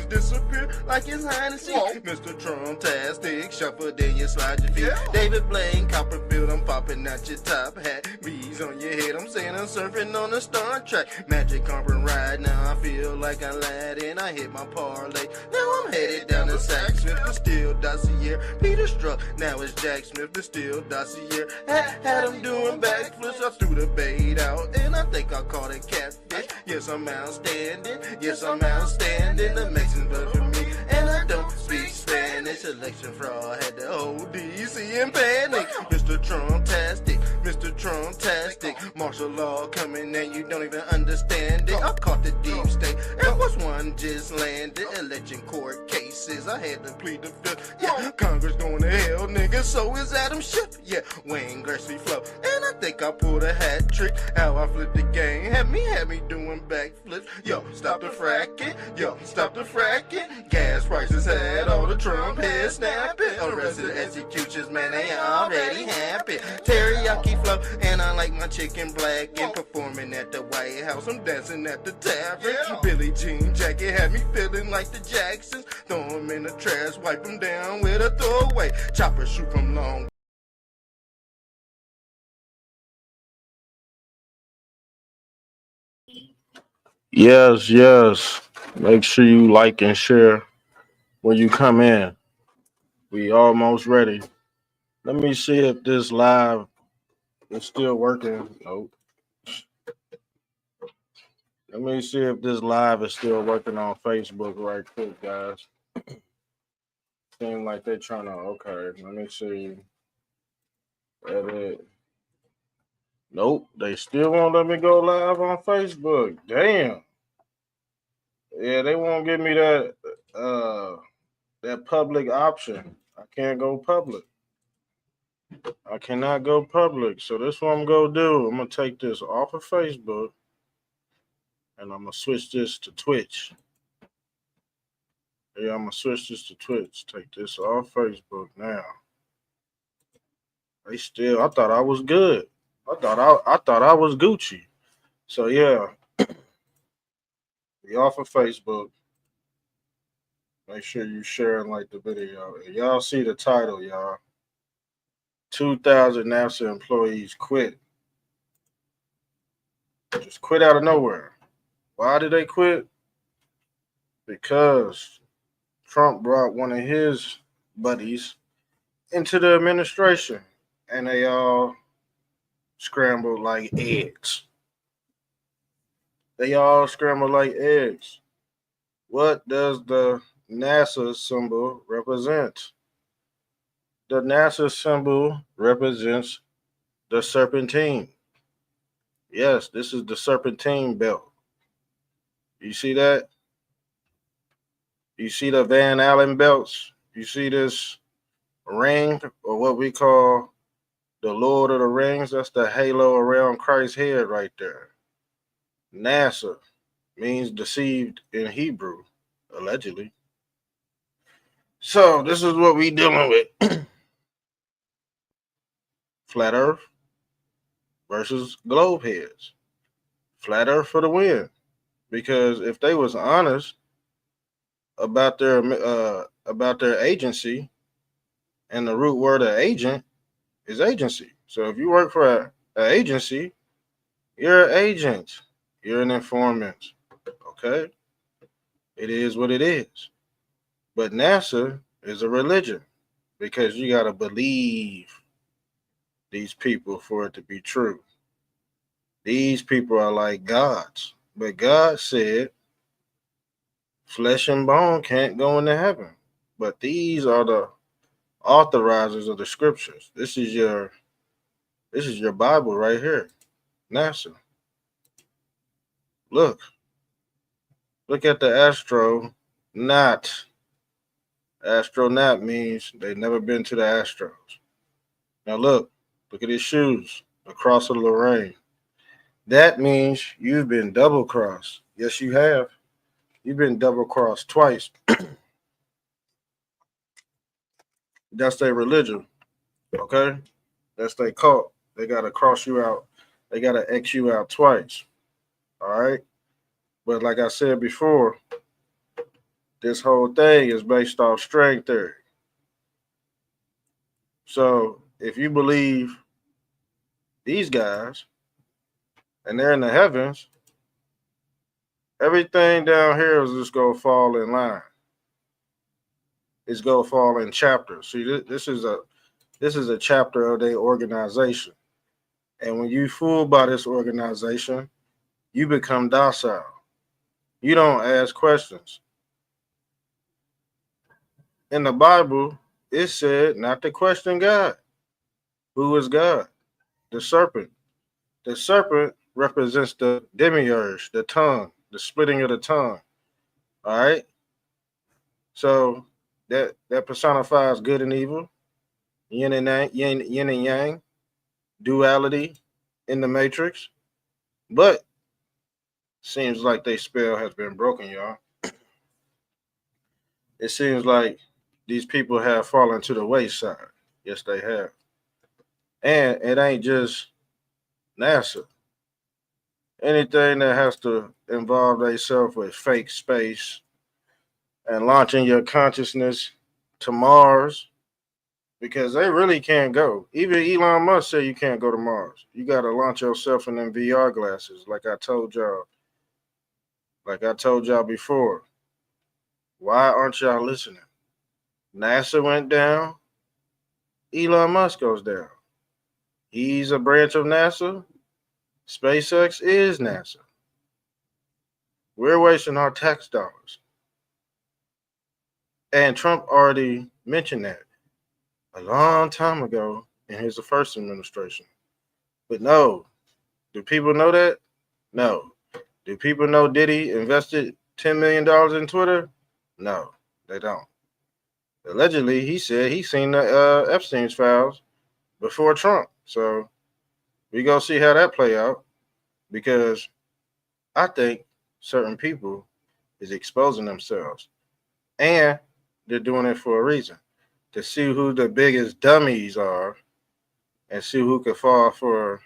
disappear like his Hennessy. Mr. Trump-tastic, shuffle then you slide your feet. David Blaine, Copperfield, I'm popping out your top hat. Bees on your head, I'm saying I'm surfing on a Star Trek. Magic carpet ride, now I feel like Aladdin. I hit my parlay, now I'm headed down to Sack Smith, the Steel Dossier. Peter Struck, now it's Jack Smith, the Steel Dossier. Had him doing backflips, I threw the bait out, and I think I caught a catfish. Yes, I'm outstanding, yes, I'm outstanding. The Mexicans vote for me, and I don't speak Spanish. Election fraud had the whole DC in panic. Mr. Trump-tastic, Mr. Trump-tastic. Martial law coming and you don't even understand it. I caught the deep state, and what's one just landed? Election court cases, I had to plead the fifth. Yeah, Congress going to hell, nigga, so is Adam Schiff. Yeah, Wayne Gretzky flow, and I think I pulled a hat trick. How I flipped the game, had me doing backflips. Yo, stop the fracking, yo, stop the fracking. Gas prices had all the Trump heads snapping. Arrested executions, man, they already happy. Teriyaki flow, and I like my chicken black. And performing at the White House, I'm dancing at the tavern. Billie Jean jacket had me feeling like the Jacksons. Throw them in the trash, wipe them down with a throwaway. Chopper shoot from long. Yes, yes. Make sure you like and share when you come in. We almost ready. Let me see if this live is still working. Nope. Let me see if this live is still working on Facebook right quick, guys. Seem like they're trying to. Okay, let me see. Edit. Nope, they still won't let me go live on Facebook. Damn. Yeah, they won't give me that public option. I can't go public. I cannot go public. So this what I'm gonna do. I'm gonna take this off of Facebook and I'm gonna switch this to Twitch. Yeah, I'm gonna switch this to Twitch. Take this off Facebook now. They still I thought I was good. I thought I was Gucci. So yeah. Be off of Facebook. Make sure you share and like the video. Y'all see the title, y'all. 2,000 NASA employees quit. Just quit out of nowhere. Why did they quit? Because Trump brought one of his buddies into the administration and they all scrambled like eggs. They all scrambled like eggs. What does the NASA symbol represent? The NASA symbol represents the serpentine. Yes, this is the serpentine belt. You see that? You see the Van Allen belts? You see this ring, or what we call the Lord of the Rings? That's the halo around Christ's head right there. NASA means deceived in Hebrew, allegedly. So this is what we dealing with. Flat Earth versus globe heads. Flat Earth for the win. Because if they was honest about their agency, and the root word of agent is agency. So if you work for an agency, you're an agent. You're an informant. Okay? It is what it is. But NASA is a religion because you got to believe these people for it to be true. These people are like gods. But God said flesh and bone can't go into heaven. But these are the authorizers of the scriptures. This is your Bible right here. NASA. Look at the astronaut. Astronaut means they've never been to the Astros. Now look at his shoes, the cross of Lorraine. That means you've been double crossed. Yes, you have. You've been double crossed twice. That's their religion. Okay? That's their cult. They gotta cross you out. They gotta X you out twice. All right? But like I said before, This whole thing is based off string theory. So if you believe these guys and they're in the heavens, everything down here is just gonna fall in line. It's gonna fall in chapters. See, this is a chapter of their organization. And when you fooled by this organization, you become docile. You don't ask questions. In the Bible, it said not to question God. Who is God? The serpent. The serpent represents the demiurge, the tongue, the splitting of the tongue. All right. So that personifies good and evil, yin and yang, duality in the matrix. But seems like their spell has been broken, y'all. It seems like these people have fallen to the wayside. Yes, they have. And it ain't just NASA. Anything that has to involve themselves with fake space and launching your consciousness to Mars, because they really can't go. Even Elon Musk said you can't go to Mars. You got to launch yourself in them VR glasses, like I told y'all. Like I told y'all before. Why aren't y'all listening? NASA went down. Elon Musk goes down. He's a branch of NASA. SpaceX is NASA. We're wasting our tax dollars. And Trump already mentioned that a long time ago in his first administration. But no, do people know that? No. Do people know Diddy invested $10 million in Twitter? No, they don't. Allegedly, he said he seen the Epstein's files before Trump. So we go see how that play out, because I think certain people is exposing themselves, and they're doing it for a reason, to see who the biggest dummies are and see who could fall for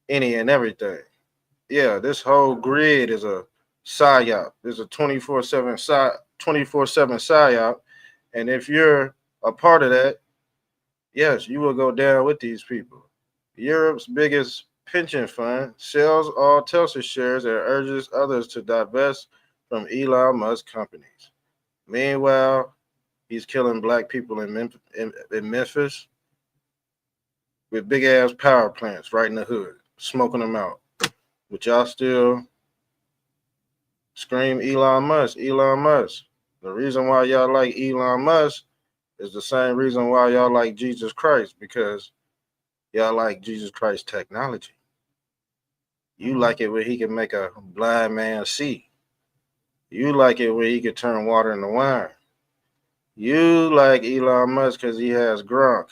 any and everything. Yeah, this whole grid is a psyop. There's a 24/7 psyop, and if you're a part of that, yes, you will go down with these people. Europe's biggest pension fund sells all Tesla shares and urges others to divest from Elon Musk companies. Meanwhile, he's killing black people in Memphis with big ass power plants right in the hood, smoking them out. But y'all still scream Elon Musk, Elon Musk. The reason why y'all like Elon Musk is the same reason why y'all like Jesus Christ, because y'all like Jesus Christ technology. You like it where he can make a blind man see. You like it where he can turn water into wine. You like Elon Musk because he has Gronk.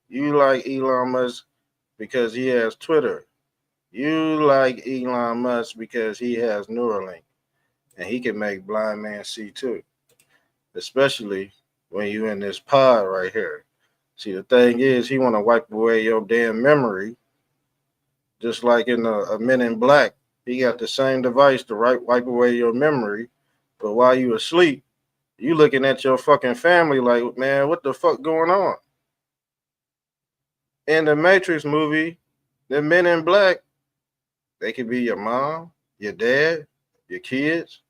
You like Elon Musk because he has Twitter. You like Elon Musk because he has Neuralink, and he can make blind man see too. Especially when you in this pod right here. See, the thing is, he want to wipe away your damn memory, just like in a Men in Black. He got the same device to wipe away your memory, but while you asleep, you looking at your fucking family like, man, what the fuck going on? In the Matrix movie, the Men in Black, they could be your mom, your dad, your kids,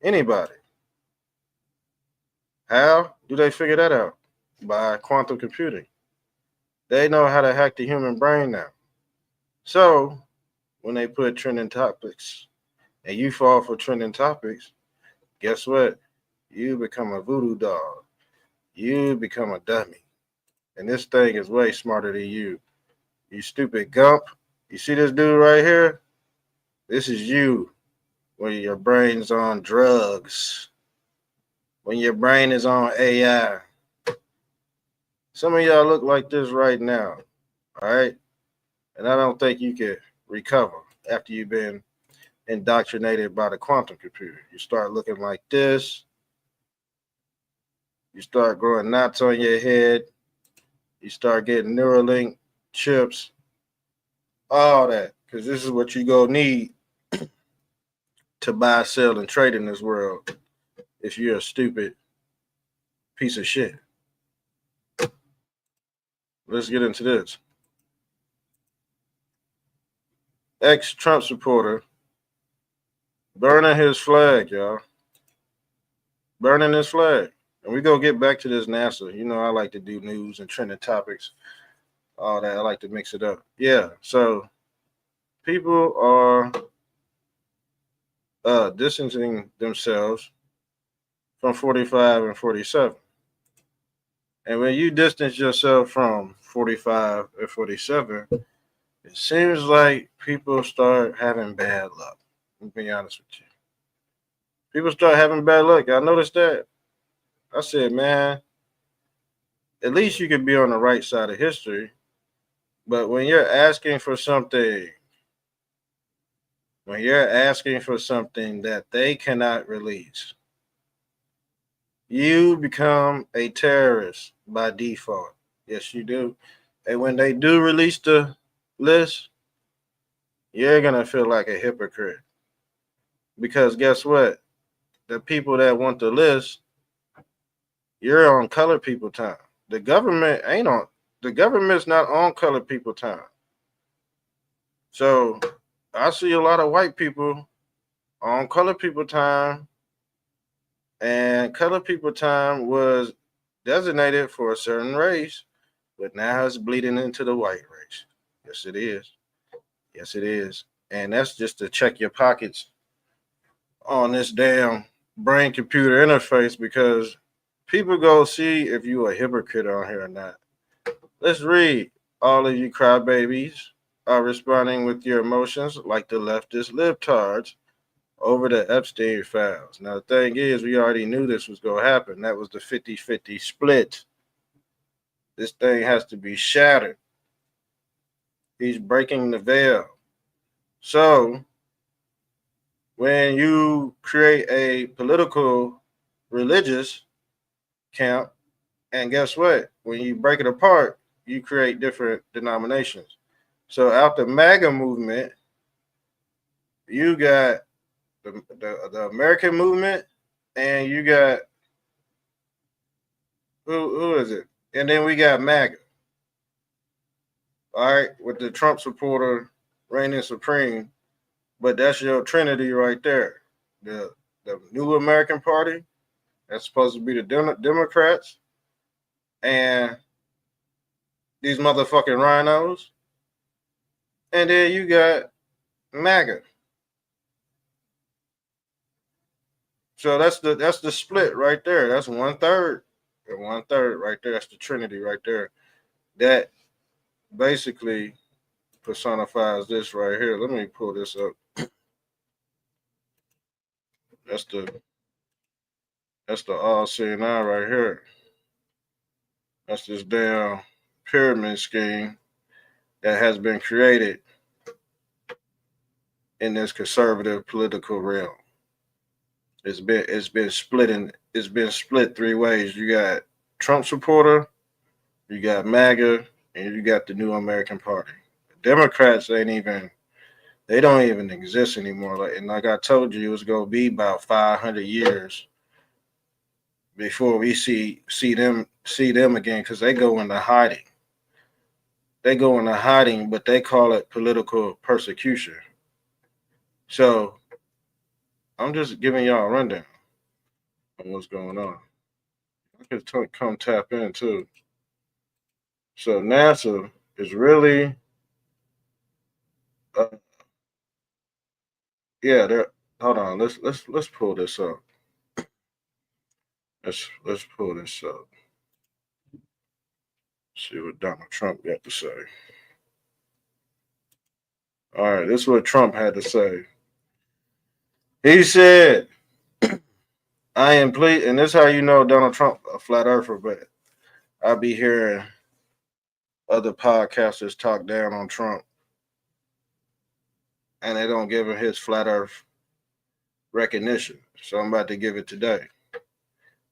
anybody. How do they figure that out? By quantum computing. They know how to hack the human brain now. So when they put trending topics and you fall for trending topics, guess what? You become a voodoo doll. You become a dummy. And this thing is way smarter than you. You stupid gump. You see this dude right here? This is you when your brain's on drugs. When your brain is on AI. Some of y'all look like this right now. All right? And I don't think you can recover after you've been indoctrinated by the quantum computer. You start looking like this. You start growing knots on your head. You start getting Neuralink chips. All that. Because this is what you go need to buy, sell, and trade in this world. if you're a stupid piece of shit. Let's get into this. Ex-Trump supporter burning his flag, y'all. Burning his flag. And we go get back to this NASA. You know, I like to do news and trending topics, all that. I like to mix it up. Yeah, so people are distancing themselves from 45 and 47. And when you distance yourself from 45 and 47, it seems like people start having bad luck. I'll be honest with you. People start having bad luck. I noticed that. I said, man, at least you could be on the right side of history. But when you're asking for something, that they cannot release, you become a terrorist by default. Yes, you do. And when they do release the list, you're going to feel like a hypocrite. Because guess what? The people that want the list, you're on colored people time. The government's not on colored people time. So I see a lot of white people on colored people time, and colored people time was designated for a certain race, but now it's bleeding into the white race. Yes, it is. Yes, it is. And that's just to check your pockets on this damn brain computer interface, because people go see if you a hypocrite on here or not. Let's read. All of you crybabies are responding with your emotions like the leftist libtards over the Epstein files. Now, the thing is, we already knew this was going to happen. That was the 50-50 split. This thing has to be shattered. He's breaking the veil. So, when you create a political, religious camp, and guess what? When you break it apart, you create different denominations. So after MAGA movement, you got the American movement, and you got who is it? And then we got MAGA. All right, with the Trump supporter reigning supreme. But that's your trinity right there. The New American Party, that's supposed to be the Democrats, and these motherfucking rhinos. And then you got MAGA. So that's the split right there. That's 1/3. And 1/3 right there. That's the trinity right there. That basically personifies this right here. Let me pull this up. That's the all-seeing eye right here. That's this damn pyramid scheme that has been created in this conservative political realm. It's been split three ways. You got Trump supporter, you got MAGA, and you got the New American Party. The Democrats don't even exist anymore. Like I told you, it was gonna be about 500 years before we see them again, because they go into hiding. But they call it political persecution. So I'm just giving y'all a rundown on what's going on. I could come tap in too. So NASA is really, yeah. Hold on. Let's pull this up. Let's pull this up. See what Donald Trump got to say. All right, this is what Trump had to say. He said, I am pleased, and this is how you know Donald Trump a flat earther, but I'll be hearing other podcasters talk down on Trump, and they don't give him his flat earth recognition. So I'm about to give it today.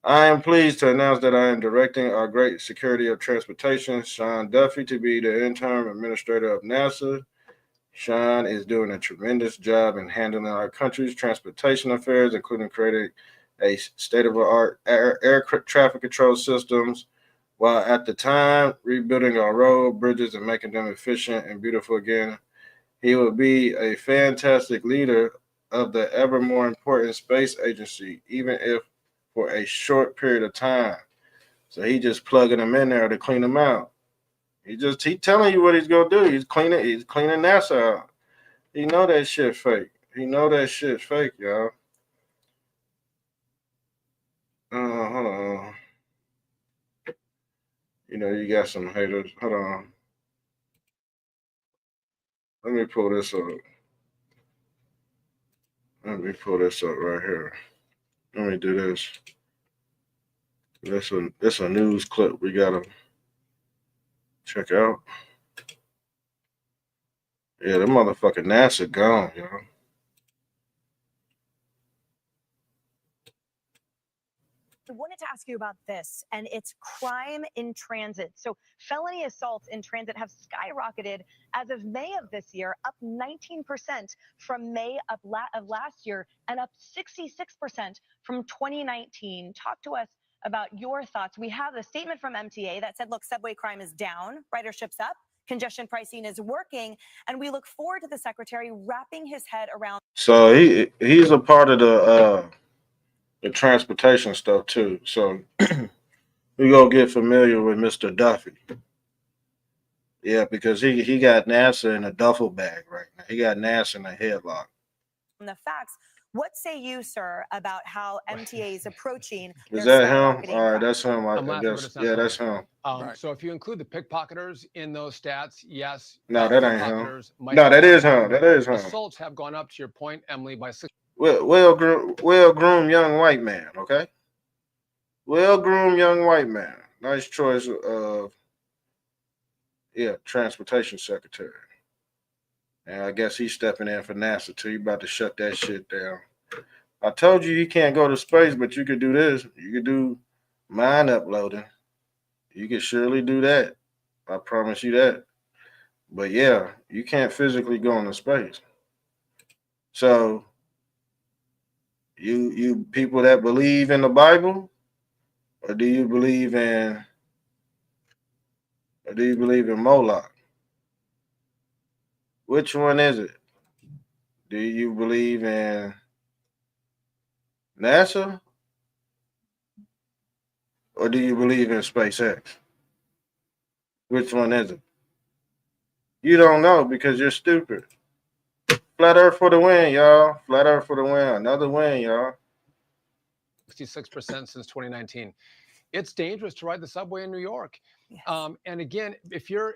I am pleased to announce that I am directing our great Secretary of Transportation, Sean Duffy, to be the interim administrator of NASA. Sean is doing a tremendous job in handling our country's transportation affairs, including creating a state-of-the-art air traffic control systems, while at the time rebuilding our road, bridges, and making them efficient and beautiful again. He would be a fantastic leader of the ever more important space agency, even if for a short period of time. So he just plugging them in there to clean them out. He telling you what he's gonna do. He's cleaning NASA out. He know that shit fake. He know that shit fake, y'all. Hold on. You know, you got some haters. Hold on. Let me pull this up. Let me pull this up right here. Let me do this. This a news clip we gotta check out. Yeah, the motherfucking NASA gone, y'all. I wanted to ask you about this, and it's crime in transit. So felony assaults in transit have skyrocketed as of May of this year, up 19% from May of last year, and up 66% from 2019. Talk to us about your thoughts. We have a statement from MTA that said, look, subway crime is down, ridership's up, congestion pricing is working, and we look forward to the secretary wrapping his head around. So he's a part of the transportation stuff too. So we go get familiar with Mr. Duffy. Yeah, because he got NASA in a duffel bag right now. He got NASA in a headlock. The facts. What say you, sir, about how MTA is approaching? Is that him? All right, that's him. I guess. Yeah, that's him. Right. So if you include the pickpocketers in those stats, yes. No, that ain't him. No, that is him. That is him. Assaults have gone up, to your point, Emily, by 6. Well-groomed young white man. Okay. Well-groomed young white man. Nice choice of transportation secretary. And I guess he's stepping in for NASA too. He about to shut that shit down. I told you can't go to space, but you could do this. You could do mind uploading. You could surely do that. I promise you that. But yeah, you can't physically go into space. So you people that believe in the Bible, or do you believe in Moloch? Which one is it? Do you believe in NASA? Or do you believe in SpaceX? Which one is it? You don't know because you're stupid. Flat Earth for the win, y'all. Flat Earth for the win. Another win, y'all. 66% since 2019. It's dangerous to ride the subway in New York. Yes. And again, if you're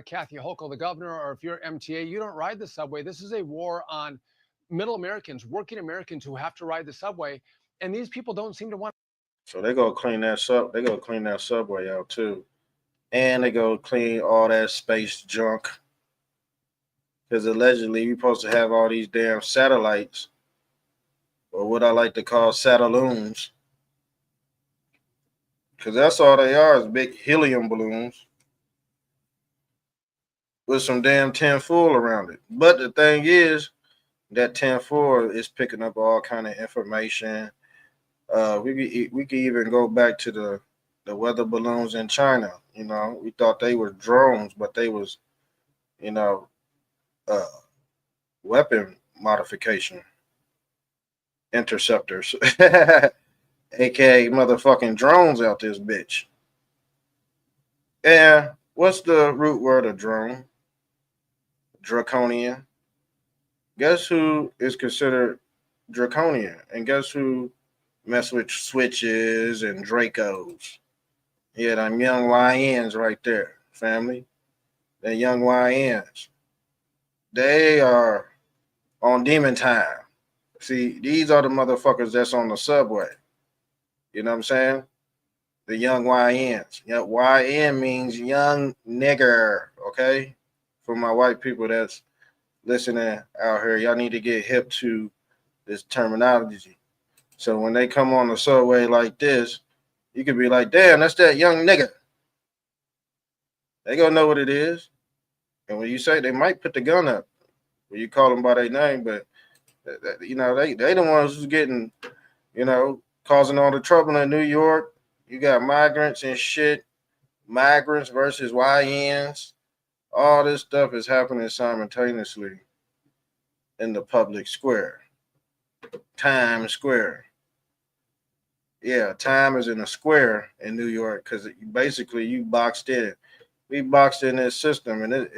Kathy Hochul, the governor, or if you're MTA, you don't ride the subway. This is a war on middle Americans, working Americans who have to ride the subway, and these people don't seem to want. So they go clean that subway out too, and they go clean all that space junk. Because allegedly we're supposed to have all these damn satellites, or what I like to call satelloons. Because that's all they are, is big helium balloons with some damn tinfoil around it. But the thing is, that tinfoil is picking up all kind of information. We could even go back to the weather balloons in China. You know, we thought they were drones, but they was, weapon modification interceptors. AKA motherfucking drones out this bitch. And what's the root word of drone? Draconian. Guess who is considered draconian? And guess who mess with switches and Dracos? Yeah, them young YNs right there, family. The young YNs. They are on demon time. See, these are the motherfuckers that's on the subway. You know what I'm saying? The young YNs. Yeah, YN means young nigger, okay? For my white people that's listening out here, y'all need to get hip to this terminology. So when they come on the subway like this, you could be like, damn, that's that young nigger. They gonna know what it is. And when you say, they might put the gun up when you call them by their name, but they the ones who's getting, causing all the trouble in New York. You got migrants and shit, migrants versus YNs. All this stuff is happening simultaneously in the public square, Times Square. Yeah, time is in a square in New York because basically you boxed in. We boxed in this system, and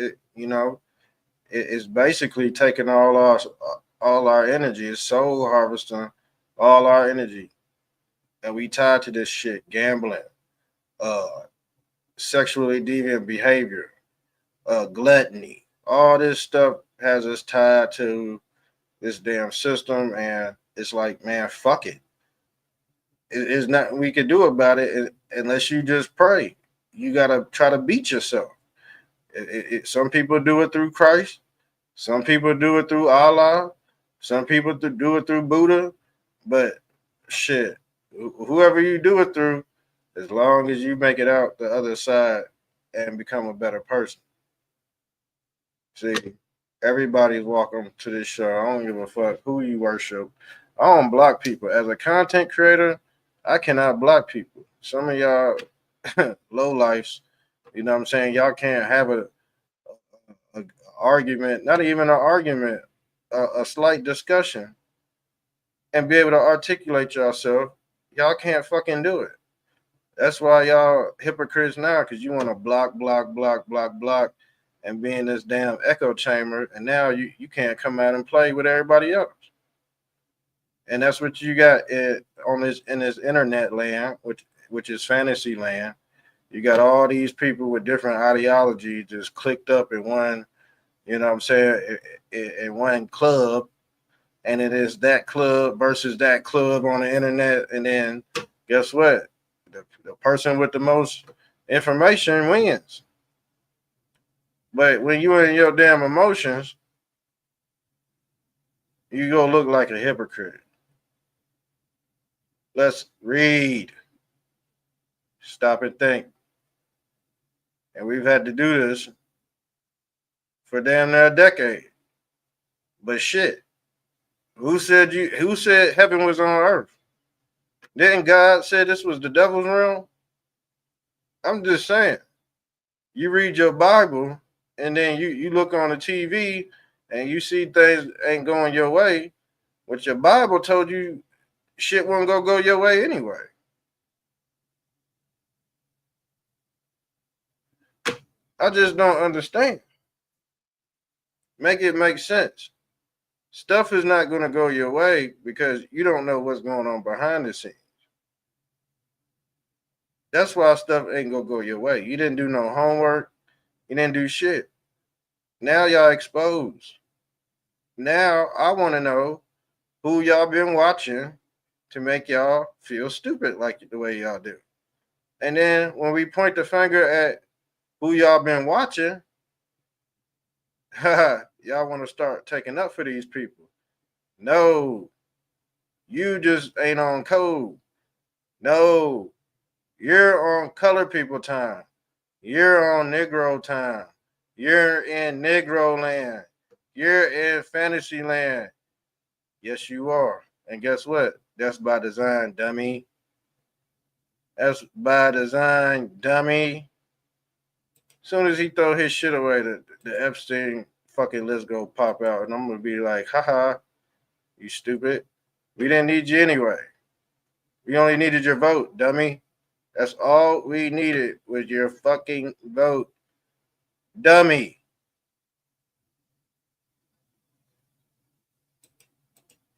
it's basically taking all our energy. It's soul harvesting all our energy, and we tied to this shit: gambling, uh, sexually deviant behavior, gluttony. All this stuff has us tied to this damn system, and it's like, man, fuck it. It's nothing we can do about it unless you just pray. You gotta try to beat yourself. Some people do it through Christ. Some people do it through Allah. Some people do it through Buddha. But shit, whoever you do it through, as long as you make it out the other side and become a better person. See, everybody's welcome to this show. I don't give a fuck who you worship. I don't block people. As a content creator, I cannot block people. Some of y'all low lifes, you know what I'm saying? Y'all can't have a argument, not even an argument, a slight discussion, and be able to articulate yourself. Y'all can't fucking do it. That's why y'all hypocrites now, because you want to block, and be in this damn echo chamber, and now you can't come out and play with everybody else. And that's what you got in this internet land, which is fantasy land. You got all these people with different ideologies just clicked up in one, you know what I'm saying, in one club, and it is that club versus that club on the internet. And then guess what? The person with the most information wins. But when you in your damn emotions, you go look like a hypocrite. Let's read. Stop and think. And we've had to do this for damn near a decade. But shit, who said heaven was on earth? Didn't God say this was the devil's realm? I'm just saying. You read your Bible and then you look on the TV and you see things ain't going your way, but your Bible told you shit won't go your way anyway. I just don't understand. Make it make sense. Stuff is not going to go your way because you don't know what's going on behind the scenes. That's why stuff ain't going to go your way. You didn't do no homework. You didn't do shit. Now y'all exposed. Now I want to know who y'all been watching to make y'all feel stupid like the way y'all do. And then when we point the finger at who y'all been watching, y'all want to start taking up for these people. No, you just ain't on code. No, you're on color people time. You're on Negro time. You're in Negro land. You're in fantasy land. Yes, you are. And guess what? That's by design, dummy. That's by design, dummy. Soon as he throw his shit away, the Epstein fucking list go pop out. And I'm going to be like, haha, you stupid. We didn't need you anyway. We only needed your vote, dummy. That's all we needed was your fucking vote, dummy.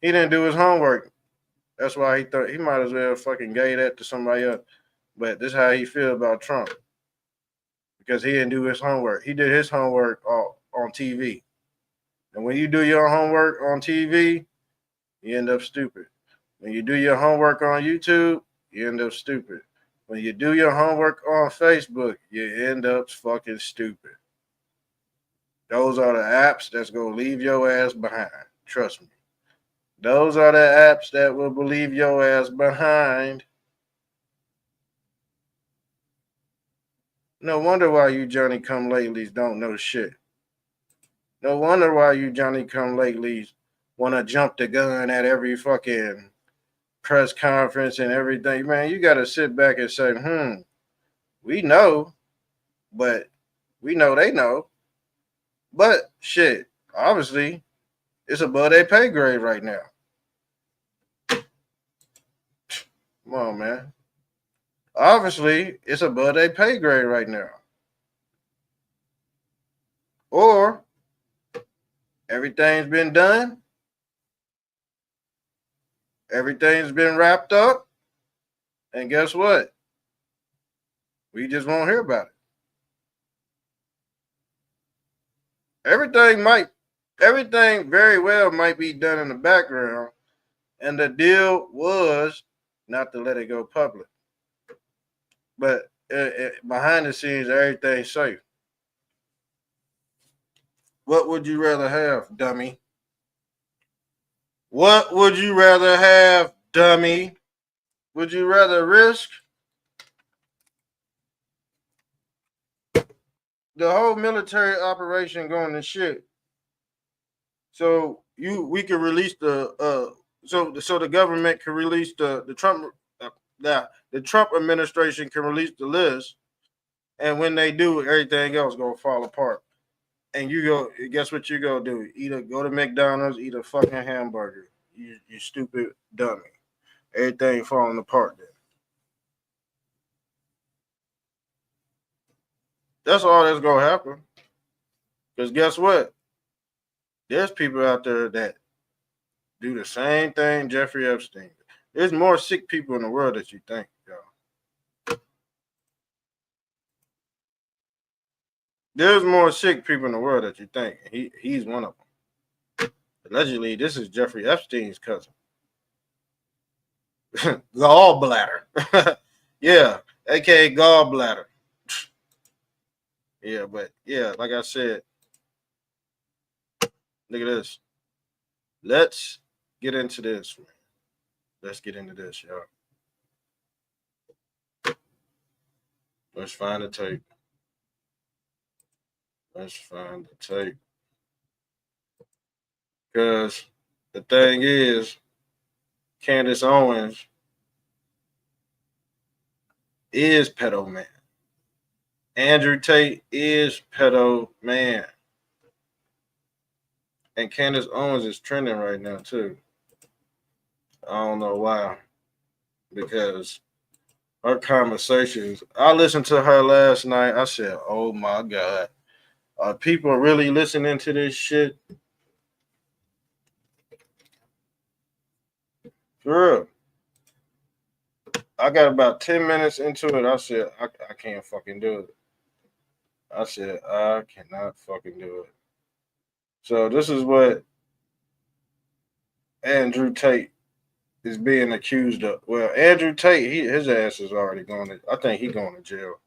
He didn't do his homework. That's why he thought he might as well fucking gave that to somebody else. But this is how he feel about Trump. Because he didn't do his homework. He did his homework on TV. And when you do your homework on TV, you end up stupid. When you do your homework on YouTube, you end up stupid. When you do your homework on Facebook, you end up fucking stupid. Those are the apps that's going to leave your ass behind. Trust me. Those are the apps that will leave your ass behind. No wonder why you Johnny come latelys don't know shit. No wonder why you Johnny come latelys want to jump the gun at every fucking press conference and everything, man, you got to sit back and say, we know, but we know they know. But shit, obviously, it's above their pay grade right now. Come on, man. Obviously, it's above their pay grade right now. Or everything's been done. Everything's been wrapped up. And guess what? We just won't hear about it. Everything very well might be done in the background. And the deal was not to let it go public. But behind the scenes, everything's safe. What would you rather have, dummy? What would you rather have, dummy? Would you rather risk the whole military operation going to shit? So we can release the so the government can release the Trump the Trump administration can release the list, and when they do, everything else gonna fall apart. And you go, guess what you gonna do? Either go to McDonald's, eat a fucking hamburger. You stupid dummy. Everything falling apart there. That's all that's gonna happen. Because guess what? There's people out there that do the same thing Jeffrey Epstein. There's more sick people in the world than you think, y'all. There's more sick people in the world than you think. He's one of them. Allegedly, this is Jeffrey Epstein's cousin. Gallbladder. Yeah, aka gallbladder. Yeah, but yeah, like I said, look at this. Let's get into this, man. Let's get into this, y'all. Let's find the tape. Let's find the tape. Because the thing is, Candace Owens is pedo man. Andrew Tate is pedo man. And Candace Owens is trending right now, too. I don't know why. Because her conversations, I listened to her last night. I said, oh my God. Are people really listening to this shit? For real. I got about 10 minutes into it. I said, I can't fucking do it. I said, I cannot fucking do it. So this is what Andrew Tate is being accused of. Well, Andrew Tate, his ass is already going to, I think he going to jail.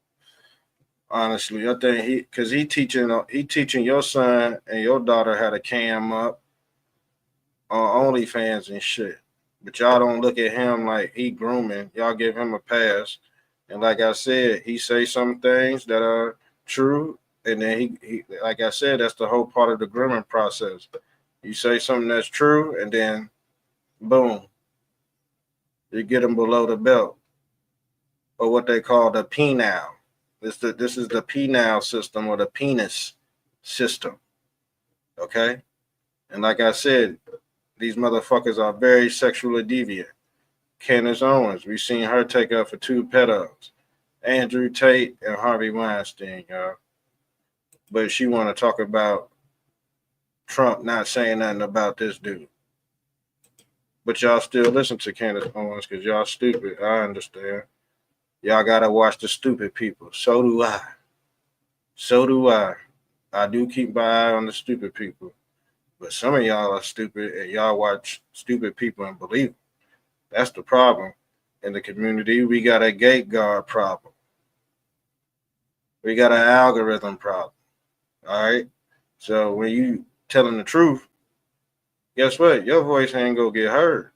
Honestly, I think because he teaching your son and your daughter how to cam up on OnlyFans and shit. But y'all don't look at him like he grooming. Y'all give him a pass. And like I said, he say some things that are true. And then he like I said, that's the whole part of the grooming process. You say something that's true, and then boom, you get them below the belt, or what they call the penile. This is the penile system, or the penis system. Okay, and like I said, these motherfuckers are very sexually deviant. Candace Owens, we seen her take up for 2 pedos, Andrew Tate and Harvey Weinstein, y'all. But she want to talk about Trump not saying nothing about this dude. But y'all still listen to Candace Owens because y'all stupid. I understand. Y'all got to watch the stupid people. So do I. So do I. I do keep my eye on the stupid people. But some of y'all are stupid and y'all watch stupid people and believe them. That's the problem. In the community, we got a gate guard problem. We got an algorithm problem. All right. So when you telling the truth, guess what? Your voice ain't gonna get heard.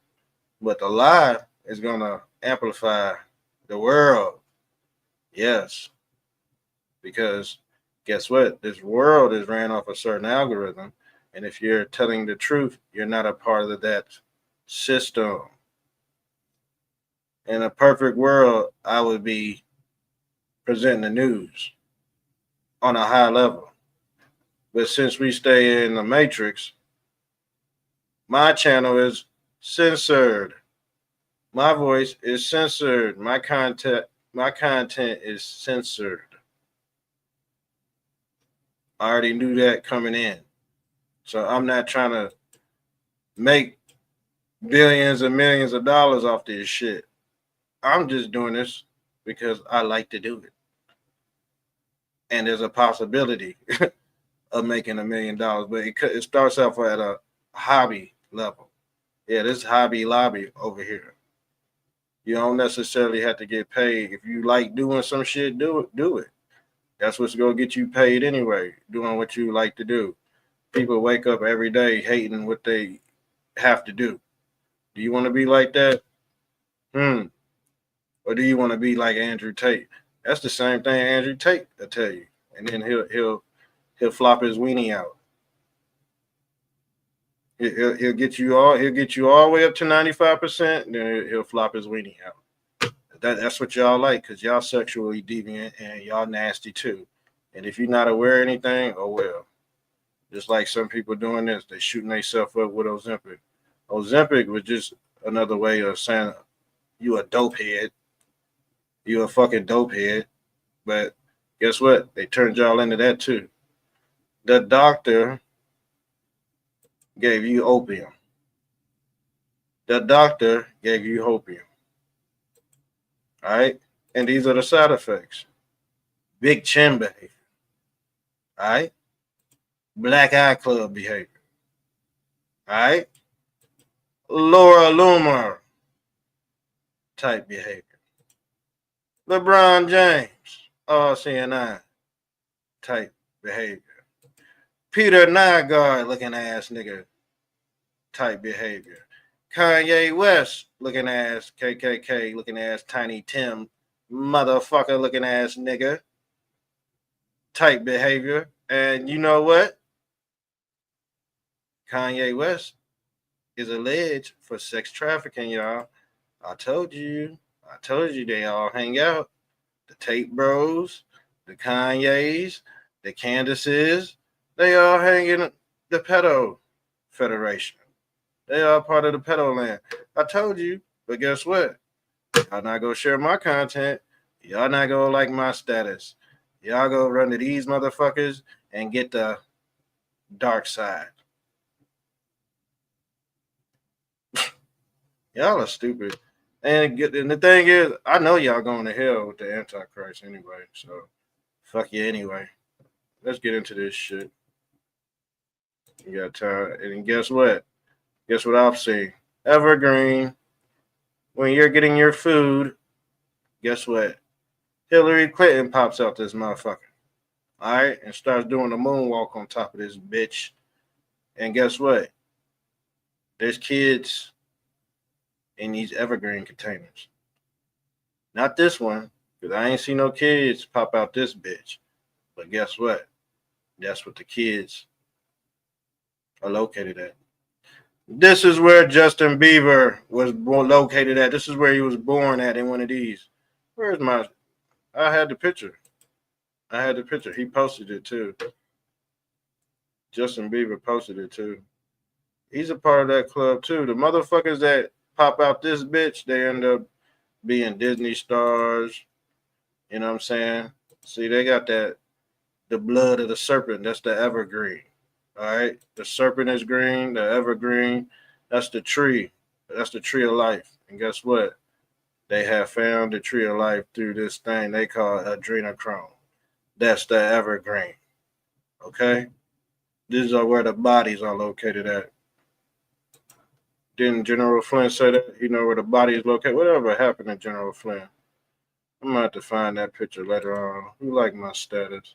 But the lie is gonna amplify the world. Yes. Because guess what? This world is ran off a certain algorithm. And if you're telling the truth, you're not a part of that system. In a perfect world, I would be presenting the news on a high level. But since we stay in the matrix, my channel is censored. My voice is censored. My content is censored. I already knew that coming in. So I'm not trying to make billions and millions of dollars off this shit. I'm just doing this because I like to do it. And there's a possibility of making $1 million, but it starts off at a hobby level. Yeah, this Hobby Lobby over here. You don't necessarily have to get paid. If you like doing some shit, do it. That's what's gonna get you paid anyway, doing what you like to do. People wake up every day hating what they have to do. Do you want to be like that? Or do you want to be like Andrew Tate? That's the same thing Andrew Tate will tell you. And then he'll flop his weenie out. He'll get you all the way up to 95%, then he'll flop his weenie out. That's what y'all like, because y'all sexually deviant and y'all nasty too. And if you're not aware of anything, oh well. Just like some people doing this, they shooting themselves up with Ozempic. Ozempic was just another way of saying you a dope head. You a fucking dope head. But guess what? They turned y'all into that too. The doctor gave you opium. The doctor gave you opium. All right? And these are the side effects. Big chin behavior. All right? Black eye club behavior. All right? Laura Loomer type behavior. LeBron James, RCNI type behavior. Peter Nygaard looking ass nigga type behavior. Kanye West looking ass, KKK looking ass, Tiny Tim motherfucker looking ass nigga type behavior. And you know what? Kanye West is alleged for sex trafficking, y'all. I told you they all hang out. The Tate Bros, the Kanyes, the Candaces, they all hang in the pedo federation. They are part of the pedo land. I told you, but guess what? Y'all not gonna share my content. Y'all not gonna like my status. Y'all go run to these motherfuckers and get the dark side. Y'all are stupid. And the thing is, I know y'all going to hell with the Antichrist anyway. So, fuck you anyway. Let's get into this shit. You got time. And guess what? Guess what I've seen? Evergreen. When you're getting your food, guess what? Hillary Clinton pops out this motherfucker. All right? And starts doing the moonwalk on top of this bitch. And guess what? There's kids in these evergreen containers. Not this one, because I ain't seen no kids pop out this bitch. But guess what? That's what the kids are located at. This is where Justin Bieber was located at. This is where he was born at in one of these. Where's my... I had the picture. He posted it too. Justin Bieber posted it too. He's a part of that club too. The motherfuckers that pop out this bitch, they end up being Disney stars. You know what I'm saying? See, they got the blood of the serpent. That's the evergreen. All right? The serpent is green. The evergreen, that's the tree. That's the tree of life. And guess what? They have found the tree of life through this thing they call adrenochrome. That's the evergreen. Okay? These are where the bodies are located at. Didn't General Flynn say that? You know where the body is located? Whatever happened to General Flynn? I'm going to have to find that picture later on. Who like my status?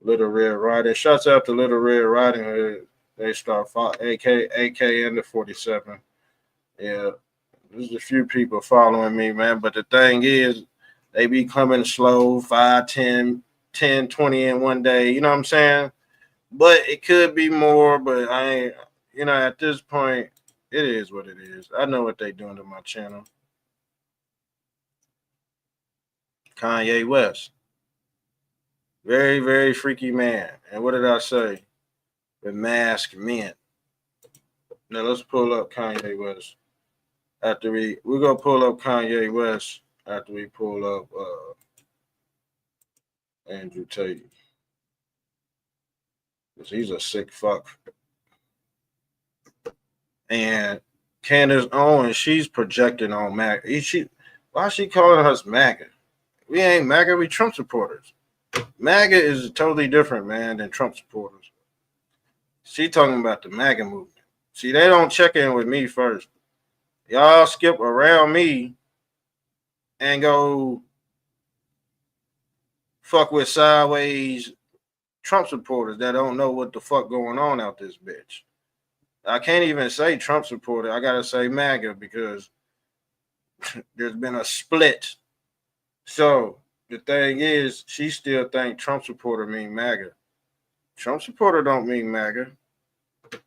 Little Red Riding. Shouts out to Little Red Riding Hood. They start AK and the 47. Yeah, there's a few people following me, man. But the thing is, they be coming slow, 5, 10, 20 in one day. You know what I'm saying? But it could be more, but I ain't, at this point, it is what it is. I know what they doing to my channel. Kanye West. Very, very freaky man. And what did I say? The masked men. Now let's pull up Kanye West. After we're gonna pull up Kanye West after we pull up Andrew Tate. Because he's a sick fuck. And Candace Owens, she's projecting on MAGA. Why is she calling us MAGA? We ain't MAGA, we Trump supporters. MAGA is totally different, man, than Trump supporters. She talking about the MAGA movement. See, they don't check in with me first. Y'all skip around me and go fuck with sideways Trump supporters that don't know what the fuck going on out this bitch. I can't even say Trump supporter. I got to say MAGA because there's been a split. So the thing is, she still think Trump supporter mean MAGA. Trump supporter don't mean MAGA.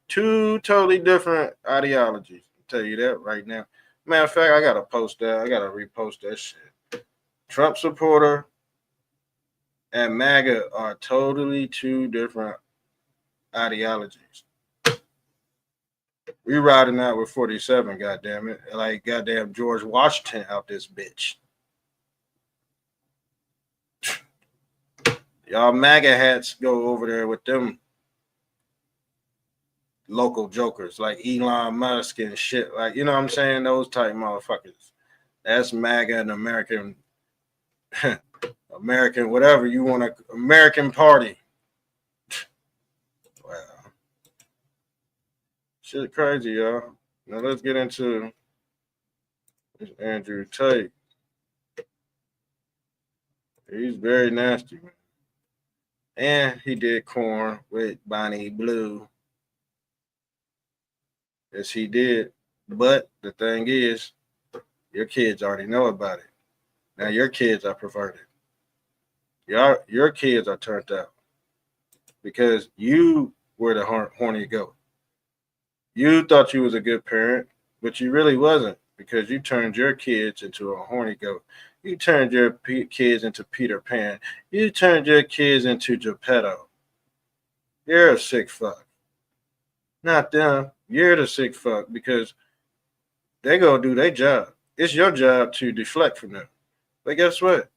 Two totally different ideologies. I'll tell you that right now. Matter of fact, I got to post that. I got to repost that shit. Trump supporter and MAGA are totally two different ideologies. We riding out with 47, goddamn it. Like goddamn George Washington out this bitch. Y'all MAGA hats go over there with them local jokers like Elon Musk and shit. Like, you know what I'm saying? Those type motherfuckers. That's MAGA and American whatever you want to, American Party. Wow. Shit crazy, y'all. Now let's get into this Andrew Tate. He's very nasty, man. And he did corn with Bonnie Blue. Yes, he did. But the thing is, your kids already know about it. Now your kids are perverted. Your kids are turned out because you were the horny goat. You thought you was a good parent, but you really wasn't because you turned your kids into a horny goat. You turned your kids into Peter Pan. You turned your kids into Geppetto. You're a sick fuck. Not them. You're the sick fuck because they go do their job. It's your job to deflect from them. But guess what?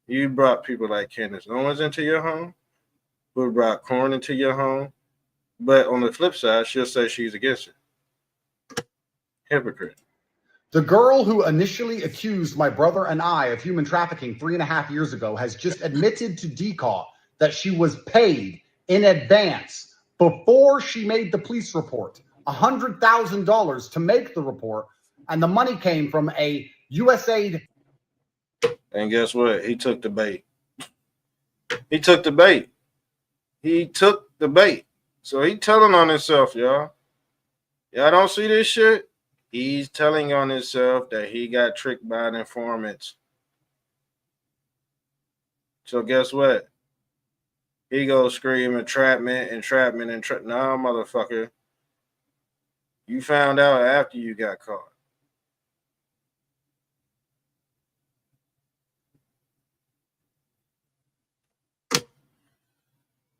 You brought people like Candace Owens into your home, who brought corn into your home. But on the flip side, she'll say she's against it. Hypocrite. The girl who initially accused my brother and I of human trafficking 3.5 years ago has just admitted to DCAW that she was paid in advance before she made the police report, $100,000 to make the report, and the money came from a USAID. And guess what? He took the bait. He took the bait. He took the bait. So he telling on himself, y'all. Y'all don't see this shit? He's telling on himself that he got tricked by the informants. So guess what? He goes scream entrapment. Nah, motherfucker. You found out after you got caught.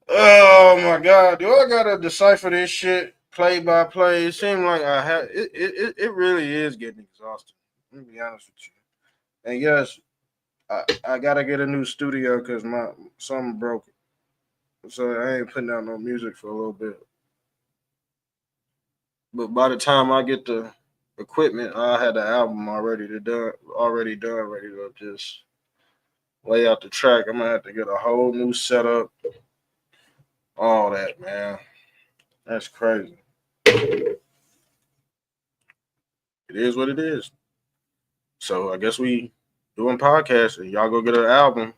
Oh my God! Do I gotta decipher this shit play by play? It seems like I have. It really is getting exhausting. Let me be honest with you. And yes, I gotta get a new studio because something broke. So I ain't putting out no music for a little bit. But by the time I get the equipment, I had the album already done, ready to just lay out the track. I'm gonna have to get a whole new setup. All that, man. That's crazy. It is what it is. So I guess we doing podcasts and y'all go get an album.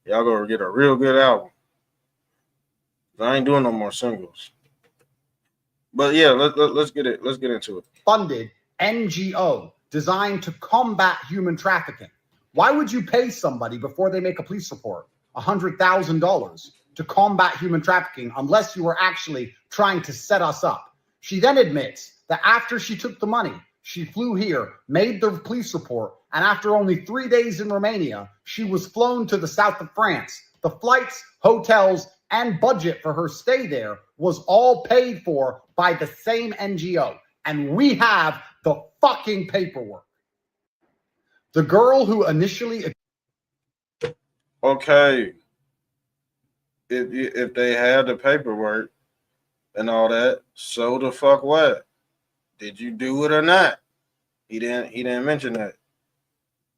Y'all go get a real good album. I ain't doing no more singles. But yeah, let's get it. Let's get into it. Funded NGO designed to combat human trafficking. Why would you pay somebody before they make a police report $100,000 to combat human trafficking unless you were actually trying to set us up? She then admits that after she took the money, she flew here, made the police report, And after only 3 days in Romania, she was flown to the south of France. The flights, hotels, and budget for her stay there was all paid for by the same NGO. And we have the fucking paperwork. The girl who initially... Okay. If they had the paperwork and all that, so the fuck what? Did you do it or not? He didn't mention that.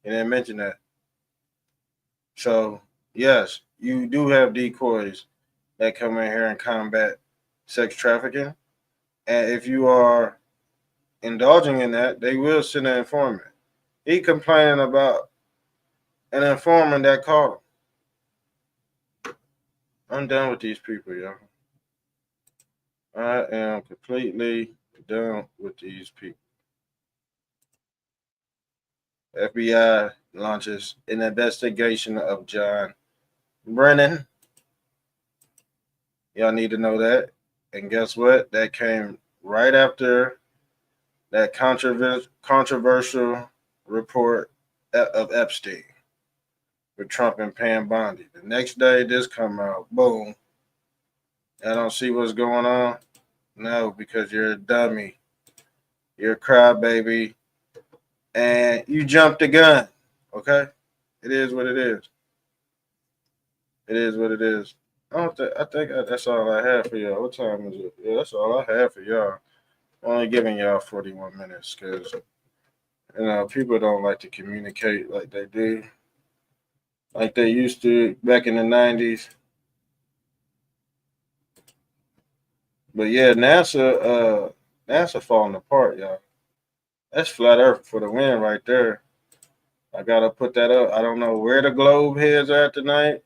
He didn't mention that. So yes, you do have decoys that come in here and combat sex trafficking. And if you are indulging in that, they will send an informant. He complaining about an informant that caught him. I'm done with these people, y'all. I am completely done with these people. FBI launches an investigation of John Brennan. Y'all need to know that. And guess what? That came right after that controversial report of Epstein with Trump and Pam Bondi. The next day, this come out. Boom. I don't see what's going on. No, because you're a dummy. You're a crybaby. And you jumped the gun. Okay? It is what it is. It is what it is. I think that's all I have for y'all. What time is it? Yeah, that's all I have for y'all. I'm only giving y'all 41 minutes because, people don't like to communicate like they do. Like they used to back in the 90s. But yeah, NASA falling apart, y'all. That's flat Earth for the win right there. I gotta put that up. I don't know where the globe heads are tonight.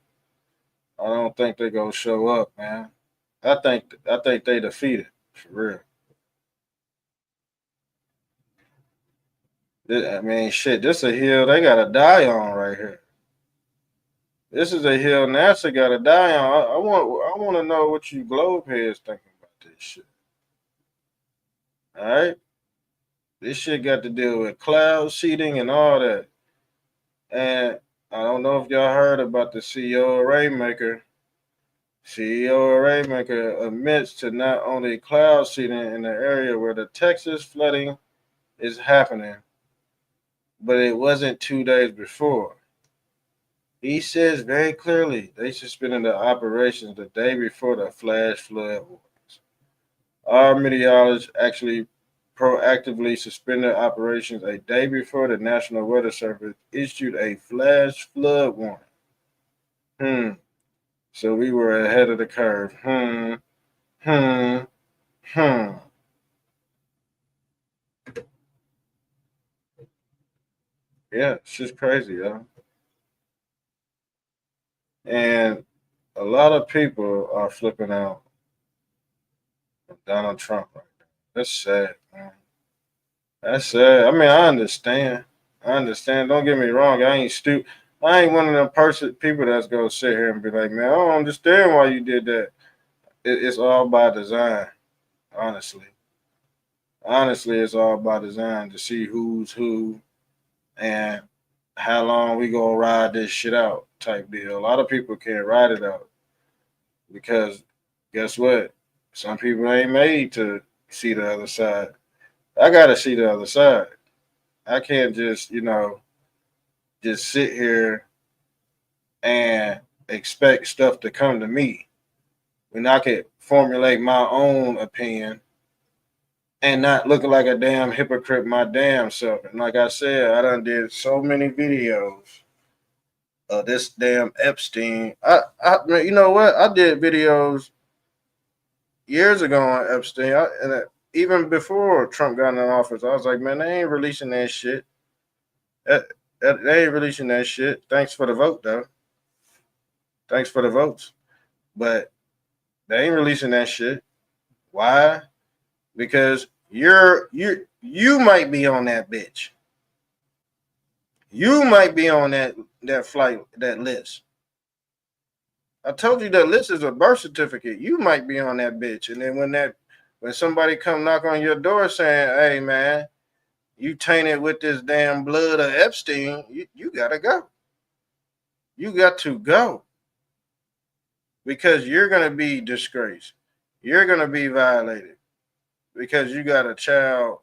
I don't think they're gonna show up, man. I think they defeated for real. I mean, shit, this a hill they gotta die on right here. This is a hill NASA gotta die on. I want to know what you globe heads thinking about this shit. All right, this shit got to deal with cloud seeding and all that. And I don't know if y'all heard about the CEO of Rainmaker. CEO of Rainmaker admits to not only cloud seeding in the area where the Texas flooding is happening, but it wasn't 2 days before. He says very clearly they suspended the operations the day before the flash flood warnings. Our meteorologists actually proactively suspended operations a day before the National Weather Service issued a flash flood warning. So we were ahead of the curve. Yeah, it's just crazy, y'all. And a lot of people are flipping out with Donald Trump right now. That's sad, man. That's sad. I mean, I understand. Don't get me wrong. I ain't stupid. I ain't one of them people that's gonna sit here and be like, man, I don't understand why you did that. It's all by design, honestly. Honestly, it's all by design to see who's who and how long we gonna ride this shit out type deal. A lot of people can't ride it out because guess what? Some people ain't made to see the other side. I gotta see the other side. I can't just, just sit here and expect stuff to come to me when I could formulate my own opinion and not looking like a damn hypocrite my damn self. And like I said, I done did so many videos of this damn Epstein. You know what? I did videos years ago on Epstein. Even before Trump got in office, I was like, man, they ain't releasing that shit. They ain't releasing that shit. Thanks for the vote, though. Thanks for the votes. But they ain't releasing that shit. Why? Because you might be on that bitch. You might be on that flight, that list. I told you that list is a birth certificate. You might be on that bitch. And then when somebody come knock on your door saying, hey man, you tainted with this damn blood of Epstein, you gotta go. You got to go. Because you're gonna be disgraced. You're gonna be violated. Because you got a child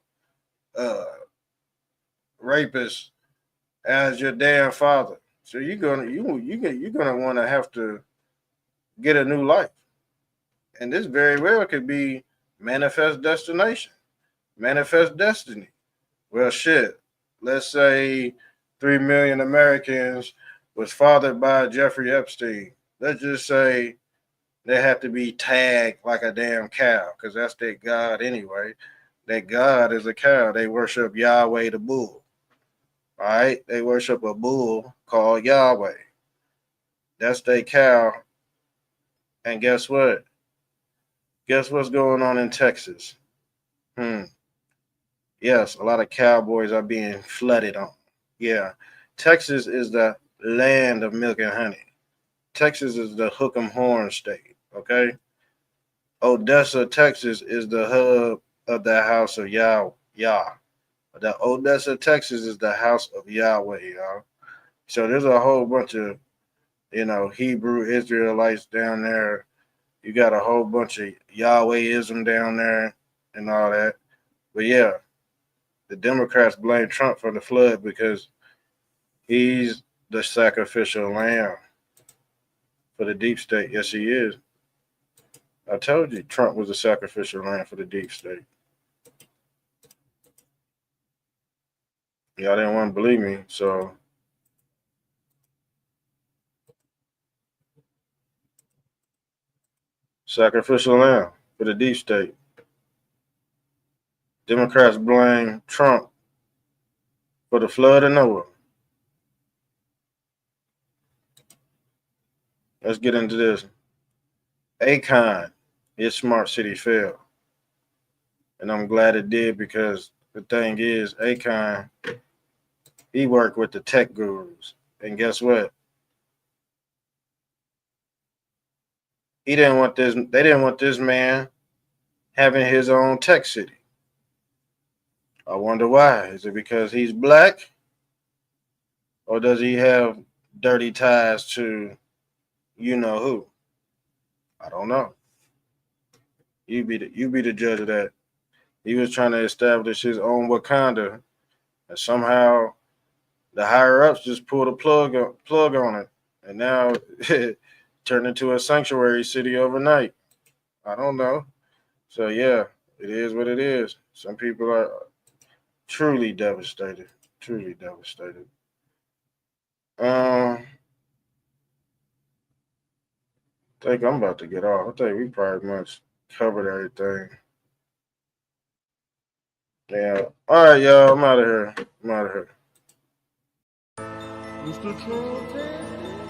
rapist as your damn father. So you're gonna want to have to get a new life. And this very well could be manifest destination, manifest destiny. Well, shit. Let's say 3 million Americans was fathered by Jeffrey Epstein. Let's just say they have to be tagged like a damn cow, because that's their God anyway. Their God is a cow. They worship Yahweh the bull. All right? They worship a bull called Yahweh. That's their cow. And guess what? Guess what's going on in Texas? Yes, a lot of cowboys are being flooded on. Yeah. Texas is the land of milk and honey. Texas is the hook 'em horn state. Okay. Odessa, Texas is the hub of the house of Yah. The Odessa, Texas is the house of Yahweh, y'all. So there's a whole bunch of, Hebrew Israelites down there. You got a whole bunch of Yahwehism down there and all that. But yeah, the Democrats blame Trump for the flood because he's the sacrificial lamb for the deep state. Yes, he is. I told you Trump was a sacrificial lamb for the deep state. Y'all didn't want to believe me, so sacrificial lamb for the deep state. Democrats blame Trump for the flood of Noah. Let's get into this. Akon, his smart city fell. And I'm glad it did, because the thing is, Akon, he worked with the tech gurus. And guess what? They didn't want this man having his own tech city. I wonder why. Is it because he's black? Or does he have dirty ties to you know who? I don't know. You be the judge of that. He was trying to establish his own Wakanda, and somehow the higher ups just pulled a plug on it, and now it turned into a sanctuary city overnight. I don't know. So yeah, it is what it is. Some people are truly devastated. Truly devastated. I think I'm about to get off. I think we pretty much covered everything. Yeah. All right, y'all. I'm out of here. Mr. Trump.